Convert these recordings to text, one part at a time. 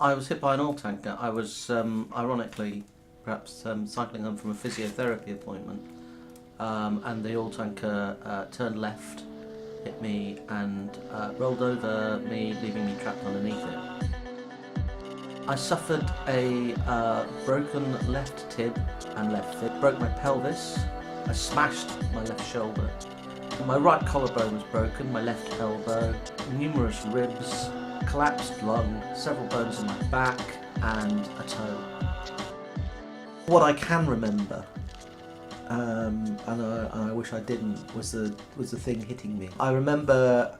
I was hit by an oil tanker. I was, ironically, perhaps cycling home from a physiotherapy appointment, and the oil tanker turned left, hit me, and rolled over me, leaving me trapped underneath it. I suffered a broken left tib and left foot, broke my pelvis, I smashed my left shoulder. My right collarbone was broken, my left elbow, numerous ribs, collapsed lung, several bones in my back, and a toe. What I can remember, and I wish I didn't, was the thing hitting me. I remember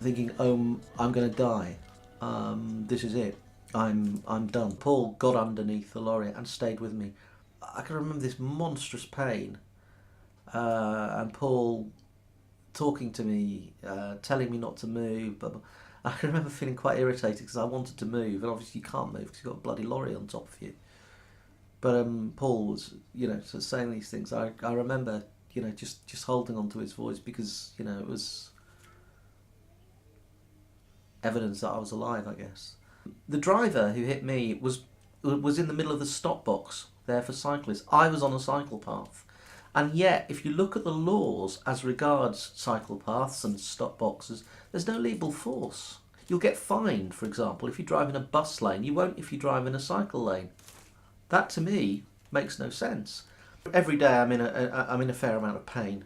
thinking, "Oh, I'm going to die. This is it. I'm done." Paul got underneath the lorry and stayed with me. I can remember this monstrous pain, and Paul talking to me, telling me not to move, but I can remember feeling quite irritated because I wanted to move, and obviously you can't move because you've got a bloody lorry on top of you. But Paul was, sort of saying these things. I remember, just holding on to his voice because, it was evidence that I was alive, I guess. The driver who hit me was in the middle of the stop box there for cyclists. I was on a cycle path. And yet, if you look at the laws as regards cycle paths and stop boxes, there's no legal force. You'll get fined, for example, if you drive in a bus lane. You won't if you drive in a cycle lane. That, to me, makes no sense. Every day I'm in a fair amount of pain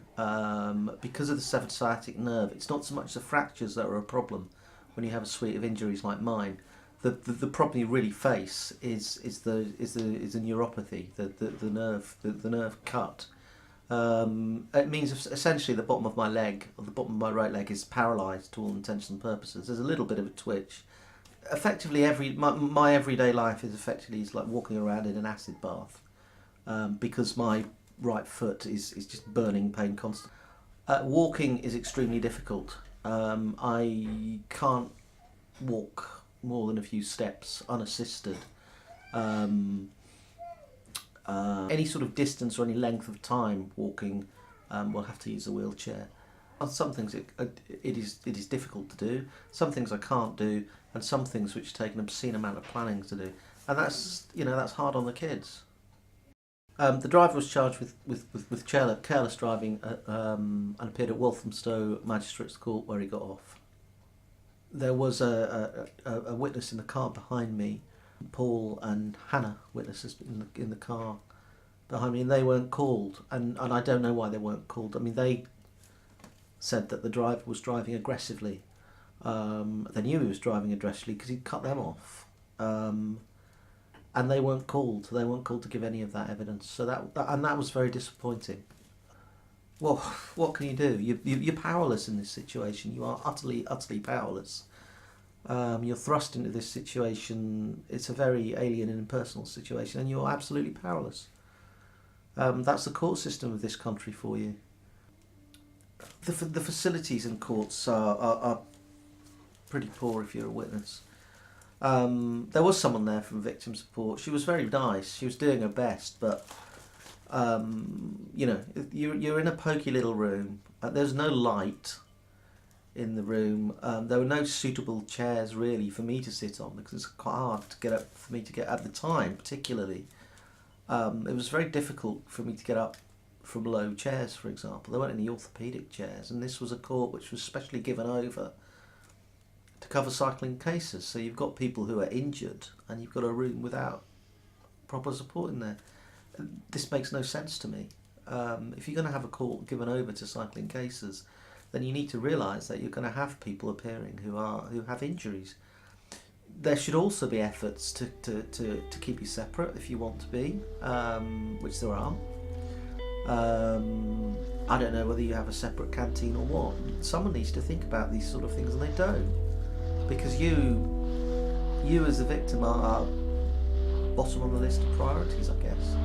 because of the severed sciatic nerve. It's not so much the fractures that are a problem when you have a suite of injuries like mine. The problem you really face is the neuropathy, the nerve cut. It means essentially the bottom of my leg, or the bottom of my right leg, is paralysed to all intents and purposes. There's a little bit of a twitch. Effectively, my everyday life is like walking around in an acid bath, because my right foot is just burning pain constant. Walking is extremely difficult. I can't walk more than a few steps unassisted. Any sort of distance or any length of time walking, we'll have to use a wheelchair. On some things it is difficult to do, some things I can't do, and some things which take an obscene amount of planning to do, and that's hard on the kids. The driver was charged with careless driving and appeared at Walthamstow Magistrates Court, where he got off. There was a witness in the car behind me. Paul and Hannah, witnesses in the car behind me, and they weren't called, and I don't know why they weren't called. I mean, they said that the driver was driving aggressively. They knew he was driving aggressively because he'd cut them off, and they weren't called. They weren't called to give any of that evidence. So that was very disappointing. Well, what can you do? You're powerless in this situation. You are utterly powerless. You're thrust into this situation. It's a very alien and impersonal situation, and you're absolutely powerless. That's the court system of this country for you. The facilities in courts are pretty poor if you're a witness. There was someone there from victim support. She was very nice. She was doing her best, but you're in a pokey little room. There's no light in the room. There were no suitable chairs really for me to sit on because it's quite hard to get up for me to get at the time, particularly. It was very difficult for me to get up from low chairs, for example. There weren't any orthopaedic chairs, and this was a court which was specially given over to cover cycling cases. So you've got people who are injured, and you've got a room without proper support in there. This makes no sense to me. If you're going to have a court given over to cycling cases, then you need to realise that you're going to have people appearing who have injuries. There should also be efforts to keep you separate if you want to be, which there are. I don't know whether you have a separate canteen or what. Someone needs to think about these sort of things, and they don't, because you as the victim are bottom on the list of priorities, I guess.